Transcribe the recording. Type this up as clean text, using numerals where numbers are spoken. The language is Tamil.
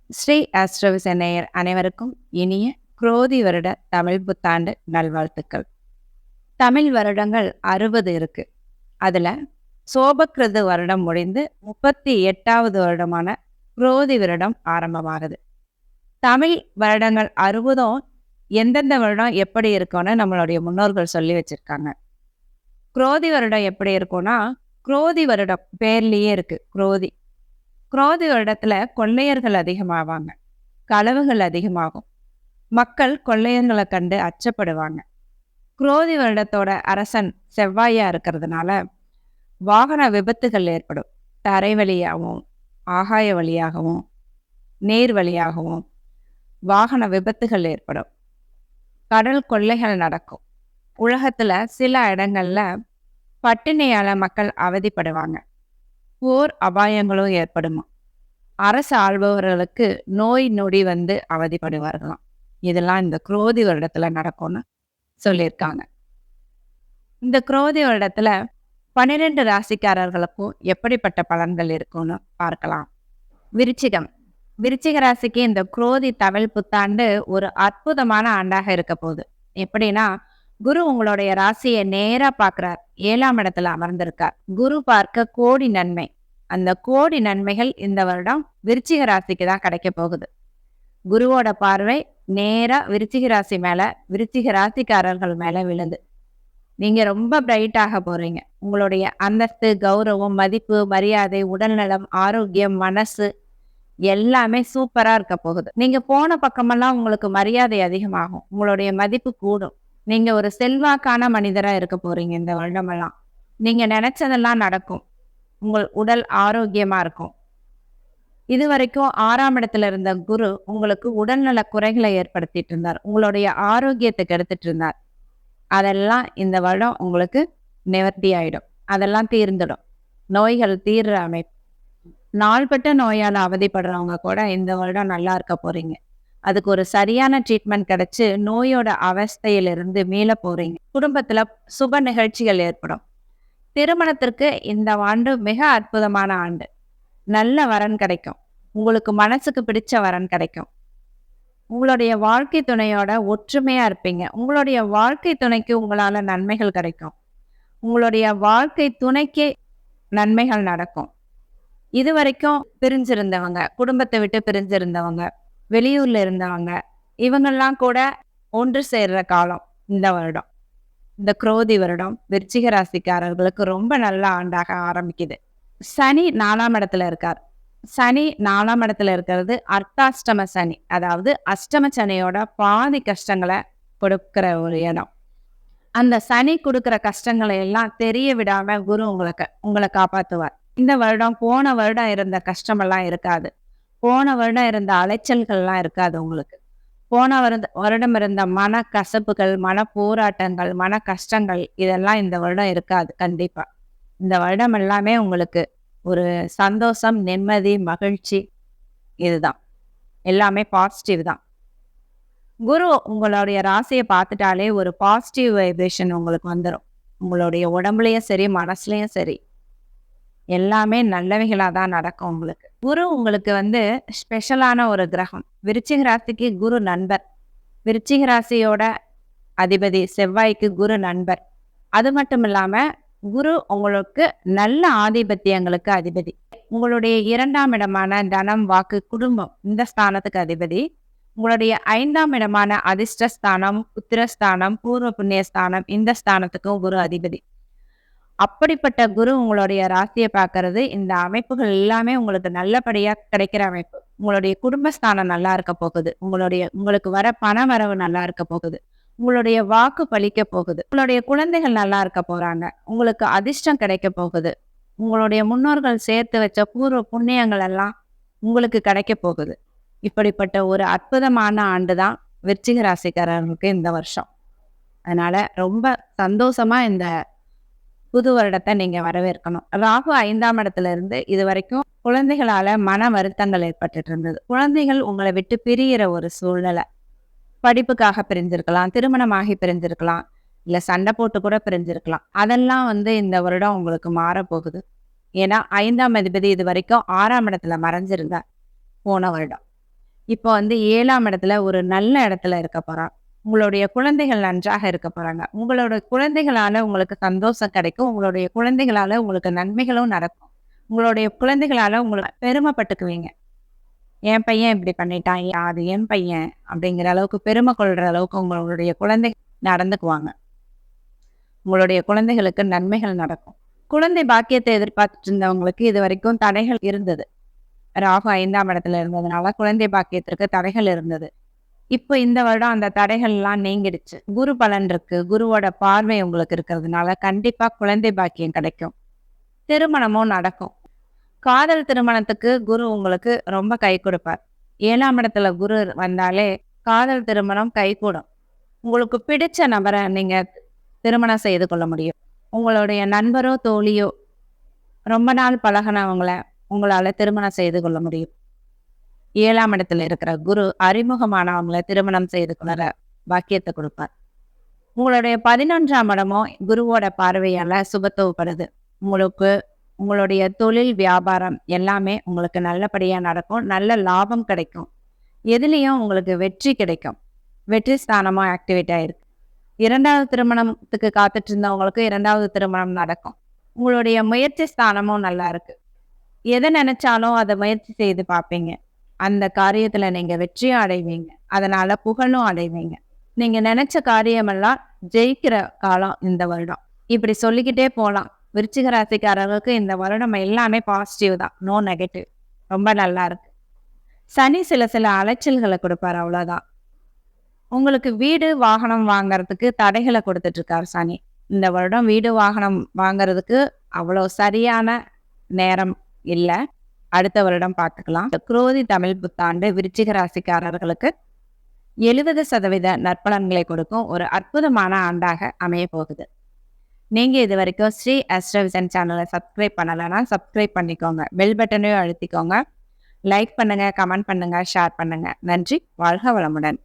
ஸ்ரீ ஆஸ்ட்ரோவிஸ் நேயர் அனைவருக்கும் இனிய குரோதி வருட தமிழ் புத்தாண்டு நல்வாழ்த்துக்கள். தமிழ் வருடங்கள் 60 இருக்கு. அதுல சோபக்கிருது வருடம் முடிந்து 38வது வருடமான குரோதி வருடம் ஆரம்பமாகுது. தமிழ் வருடங்கள் 60ம் எந்தெந்த வருடம் எப்படி இருக்கும்னு நம்மளுடைய முன்னோர்கள் சொல்லி வச்சிருக்காங்க. குரோதி வருடம் எப்படி இருக்கும்னா, குரோதி வருடம் பேர்லயே இருக்கு குரோதி. குரோதி வருடத்துல கொள்ளையர்கள் அதிகமாவாங்க, களவுகள் அதிகமாகும், மக்கள் கொள்ளையர்களை கண்டு அச்சப்படுவாங்க. குரோதி வருடத்தோட அரசன் செவ்வாயா இருக்கிறதுனால வாகன விபத்துகள் ஏற்படும். தரை வழியாகவும் ஆகாய வழியாகவும் நீர் வழியாகவும் வாகன விபத்துகள் ஏற்படும். கடல் கொள்ளைகள் நடக்கும். உலகத்துல சில இடங்கள்ல பட்டினியால மக்கள் அவதிப்படுவாங்க. போர் அபாயங்களும் ஏற்படுமா. அரசு ஆள்பவர்களுக்கு நோய் நொடி வந்து அவதிப்படுவார்களாம். இதெல்லாம் இந்த குரோதி வருடத்துல நடக்கும்னு சொல்லியிருக்காங்க. இந்த குரோதி வருடத்துல 12 ராசிக்காரர்களுக்கும் எப்படிப்பட்ட பலன்கள் இருக்கும்னு பார்க்கலாம். விருச்சிகம். விருச்சிக ராசிக்கு இந்த குரோதி தமிழ் புத்தாண்டு ஒரு அற்புதமான ஆண்டாக இருக்க போகுது. எப்படின்னா, குரு உங்களுடைய ராசியை நேரா பார்க்கிறார். 7ஆம் இடத்துல அமர்ந்திருக்கார். குரு பார்க்க கோடி நன்மை. அந்த கோடி நன்மைகள் இந்த வருடம் விருச்சிக ராசிக்கு தான் கிடைக்க போகுது. குருவோட பார்வை நேரா விருச்சிக ராசி மேல, விருச்சிக ராசிக்காரர்கள் மேல விழுது. நீங்க ரொம்ப பிரைட்டாக போறீங்க. உங்களுடைய அந்தஸ்து, கௌரவம், மதிப்பு, மரியாதை, உடல்நலம், ஆரோக்கியம், மனசு எல்லாமே சூப்பரா இருக்க போகுது. நீங்க போன பக்கமெல்லாம் உங்களுக்கு மரியாதை அதிகமாகும். உங்களுடைய மதிப்பு கூடும். நீங்க ஒரு செல்வாக்கான மனிதரா இருக்க போறீங்க இந்த வருடமெல்லாம். நீங்க நினைச்சதெல்லாம் நடக்கும். உங்கள் உடல் ஆரோக்கியமா இருக்கும். இதுவரைக்கும் 6ஆம் இடத்துல இருந்த குரு உங்களுக்கு உடல்நல குறைகளை ஏற்படுத்திட்டு இருந்தார். உங்களுடைய ஆரோக்கியத்தை கெடுத்துட்டு இருந்தார். அதெல்லாம் இந்த வருடம் உங்களுக்கு நிவர்த்தி ஆயிடும். அதெல்லாம் தீர்ந்துடும். நோய்கள் தீர்ற அமைப்பு. நாள்பட்ட நோயால் அவதிப்படுறவங்க கூட இந்த வருடம் நல்லா இருக்க போறீங்க. அதுக்கு ஒரு சரியான ட்ரீட்மெண்ட் கிடைச்சு நோயோட அவஸ்தையிலிருந்து மீள போறீங்க. குடும்பத்துல சுப நிகழ்ச்சிகள் ஏற்படும். திருமணத்திற்கு இந்த ஆண்டு மிக அற்புதமான ஆண்டு. நல்ல வரன் கிடைக்கும். உங்களுக்கு மனசுக்கு பிடிச்ச வரன் கிடைக்கும். உங்களுடைய வாழ்க்கை துணையோட ஒற்றுமையா இருப்பீங்க. உங்களுடைய வாழ்க்கை துணைக்கு உங்களால நன்மைகள் கிடைக்கும். உங்களுடைய வாழ்க்கை துணைக்கு நன்மைகள் நடக்கும். இதுவரைக்கும் பிரிஞ்சிருந்தவங்க, குடும்பத்தை விட்டு பிரிஞ்சிருந்தவங்க, வெளியூர்ல இருந்தவங்க, இவங்கெல்லாம் கூட ஒன்று சேர்ற காலம் இந்த வருடம். இந்த குரோதி வருடம் விருச்சிக ராசிக்காரர்களுக்கு ரொம்ப நல்ல ஆண்டாக ஆரம்பிக்குது. சனி 4ஆம் இடத்துல இருக்கார். சனி 4ஆம் இடத்துல இருக்கிறது அர்த்தாஷ்டம சனி. அதாவது அஷ்டம சனியோட பாதி கஷ்டங்களை கொடுக்கிற ஒரு இடம். அந்த சனி கொடுக்கிற கஷ்டங்களை எல்லாம் தெரிய விடாம குரு உங்களை காப்பாத்துவார். இந்த வருடம் போன வருடம் இருந்த கஷ்டமெல்லாம் இருக்காது. போன வருடம் இருந்த அலைச்சல்கள்லாம் இருக்காது உங்களுக்கு. போன வருடம் இருந்த மன கசப்புகள், மன போராட்டங்கள், மன கஷ்டங்கள் இதெல்லாம் இந்த வருடம் இருக்காது. கண்டிப்பா இந்த வருடம் எல்லாமே உங்களுக்கு ஒரு சந்தோஷம், நிம்மதி, மகிழ்ச்சி, இதுதான் எல்லாமே பாசிட்டிவ் தான். குரு உங்களுடைய ராசியை பார்த்துட்டாலே ஒரு பாசிட்டிவ் வைப்ரேஷன் உங்களுக்கு வந்துடும். உங்களுடைய உடம்புலயும் சரி, மனசுலயும் சரி, எல்லாமே நல்லவைகளாக தான் நடக்கும் உங்களுக்கு. குரு உங்களுக்கு வந்து ஸ்பெஷலான ஒரு கிரகம். விருச்சிக ராசிக்கு குரு நண்பர். விருச்சிக ராசியோட அதிபதி செவ்வாய்க்கு குரு நண்பர். அது மட்டும் இல்லாம குரு உங்களுக்கு நல்ல ஆதிபத்தியங்களுக்கு அதிபதி. உங்களுடைய 2ஆம் இடமான தனம், வாக்கு, குடும்பம் இந்த ஸ்தானத்துக்கு அதிபதி. உங்களுடைய 5ஆம் இடமான அதிர்ஷ்டஸ்தானம், புத்திரஸ்தானம், பூர்வ புண்ணியஸ்தானம் இந்த ஸ்தானத்துக்கும் குரு அதிபதி. அப்படிப்பட்ட குரு உங்களுடைய ராசியை பார்க்கறது, இந்த அமைப்புகள் எல்லாமே உங்களுக்கு நல்லபடியா கிடைக்கிற அமைப்பு. உங்களுடைய குடும்பஸ்தானம் நல்லா இருக்க போகுது. உங்களுக்கு வர பண வரவு நல்லா இருக்க போகுது. உங்களுடைய வாக்கு பலிக்க போகுது. உங்களுடைய குழந்தைகள் நல்லா இருக்க போறாங்க. உங்களுக்கு அதிர்ஷ்டம் கிடைக்க போகுது. உங்களுடைய முன்னோர்கள் சேர்த்து வச்ச பூர்வ புண்ணியங்கள் எல்லாம் உங்களுக்கு கிடைக்க போகுது. இப்படிப்பட்ட ஒரு அற்புதமான ஆண்டு தான் விருச்சிக ராசிக்காரர்களுக்கு இந்த வருஷம். அதனால ரொம்ப சந்தோஷமா இந்த புது வருடத்தை நீங்க வரவேற்கணும். ராகு 5ஆம் இடத்துல இருந்து இது வரைக்கும் குழந்தைகளால மன வருத்தங்கள் ஏற்பட்டுட்டு இருந்தது. குழந்தைகள் உங்களை விட்டு பிரிகிற ஒரு சூழ்நிலை. படிப்புக்காக பிரிஞ்சிருக்கலாம், திருமணமாகி பிரிஞ்சிருக்கலாம், இல்ல சண்டை போட்டு கூட பிரிஞ்சிருக்கலாம். அதெல்லாம் வந்து இந்த வருடம் உங்களுக்கு மாறப்போகுது. ஏன்னா 5ஆம் அதிபதி இது வரைக்கும் 6ஆம் இடத்துல மறைஞ்சிருந்தார் போன வருடம். இப்போ வந்து 7ஆம் இடத்துல ஒரு நல்ல இடத்துல இருக்க போறான். உங்களுடைய குழந்தைகள் நன்றாக இருக்க போறாங்க. உங்களோட குழந்தைகளால உங்களுக்கு சந்தோஷம் கிடைக்கும். உங்களுடைய குழந்தைகளால உங்களுக்கு நன்மைகளும் நடக்கும். உங்களுடைய குழந்தைகளால பெருமைப்பட்டுக்குவீங்க. என் பையன் இப்படி பண்ணிட்டான். அது என் பையன் அப்படிங்கிற அளவுக்கு பெருமை கொள்ற அளவுக்கு உங்களுடைய குழந்தை நடந்துக்குவாங்க. உங்களுடைய குழந்தைகளுக்கு நன்மைகள் நடக்கும். குழந்தை பாக்கியத்தை எதிர்பார்த்துட்டு இருந்தவங்களுக்கு இது வரைக்கும் தடைகள் இருந்தது. ராகு 5ஆம் இடத்துல இருந்ததுனால குழந்தை பாக்கியத்திற்கு தடைகள் இருந்தது. இப்போ இந்த வருடம் அந்த தடைகள்லாம் நீங்கிடுச்சு. குரு பலன் இருக்கு. குருவோட பார்வை உங்களுக்கு இருக்கிறதுனால கண்டிப்பா குழந்தை பாக்கியம் கிடைக்கும். திருமணமும் நடக்கும். காதல் திருமணத்துக்கு குரு உங்களுக்கு ரொம்ப கை கொடுப்பார். 7ஆம் இடத்துல குரு வந்தாலே காதல் திருமணம் கைகூடும். உங்களுக்கு பிடிச்ச நபரை நீங்க திருமணம் செய்து கொள்ள முடியும். உங்களுடைய நண்பரோ தோழியோ ரொம்ப நாள் பழகினவங்கள உங்களால திருமணம் செய்து கொள்ள முடியும். 7ஆம் இடத்துல இருக்கிற குரு அறிமுகமானவங்களை திருமணம் செய்து கொள்ள பாக்கியத்தை கொடுப்பார். உங்களுடைய 11ஆம் இடமும் குருவோட பார்வையால சுபத்துவப்படுது. உங்களுக்கு உங்களுடைய தொழில் வியாபாரம் எல்லாமே உங்களுக்கு நல்லபடியா நடக்கும். நல்ல லாபம் கிடைக்கும். எதுலேயும் உங்களுக்கு வெற்றி கிடைக்கும். வெற்றி ஸ்தானமா ஆக்டிவேட் ஆயிருக்கு. 2வது திருமணத்துக்கு காத்துட்டு இருந்தவங்களுக்கு 2வது திருமணம் நடக்கும். உங்களுடைய முயற்சி ஸ்தானமும் நல்லா இருக்கு. எதை நினைச்சாலும் அதை முயற்சி செய்து பார்ப்பீங்க. அந்த காரியத்துல நீங்க வெற்றியும் அடைவீங்க. அதனால புகழும் அடைவீங்க. நீங்க நினைச்ச காரியமெல்லாம் ஜெயிக்கிற காலம் இந்த வருடம். இப்படி சொல்லிக்கிட்டே போகலாம். விருச்சிக ராசிக்காரர்களுக்கு இந்த வருடம் எல்லாமே பாசிட்டிவ் தான். No negative. ரொம்ப நல்லா இருக்கு. சனி சில அலைச்சல்களை கொடுப்பாரு, அவ்வளோதான். உங்களுக்கு வீடு வாகனம் வாங்கறதுக்கு தடைகளை கொடுத்துட்டு இருக்காரு சனி. இந்த வருடம் வீடு வாகனம் வாங்கறதுக்கு அவ்வளோ சரியான நேரம் இல்லை. அடுத்த வருடம் பார்த்துக்கலாம். குரோதி தமிழ் புத்தாண்டு விருச்சிக ராசிக்காரர்களுக்கு 70% நற்பலன்களை கொடுக்கும் ஒரு அற்புதமான ஆண்டாக அமைய போகுது. நீங்க இது வரைக்கும் ஸ்ரீ அஸ்ட்ரோவிஷன் சேனலை சப்ஸ்கிரைப் பண்ணலைன்னா சப்ஸ்கிரைப் பண்ணிக்கோங்க. பெல் பட்டனையும் அழுத்திக்கோங்க. லைக் பண்ணுங்க, கமெண்ட் பண்ணுங்க, ஷேர் பண்ணுங்க. நன்றி. வாழ்க வளமுடன்.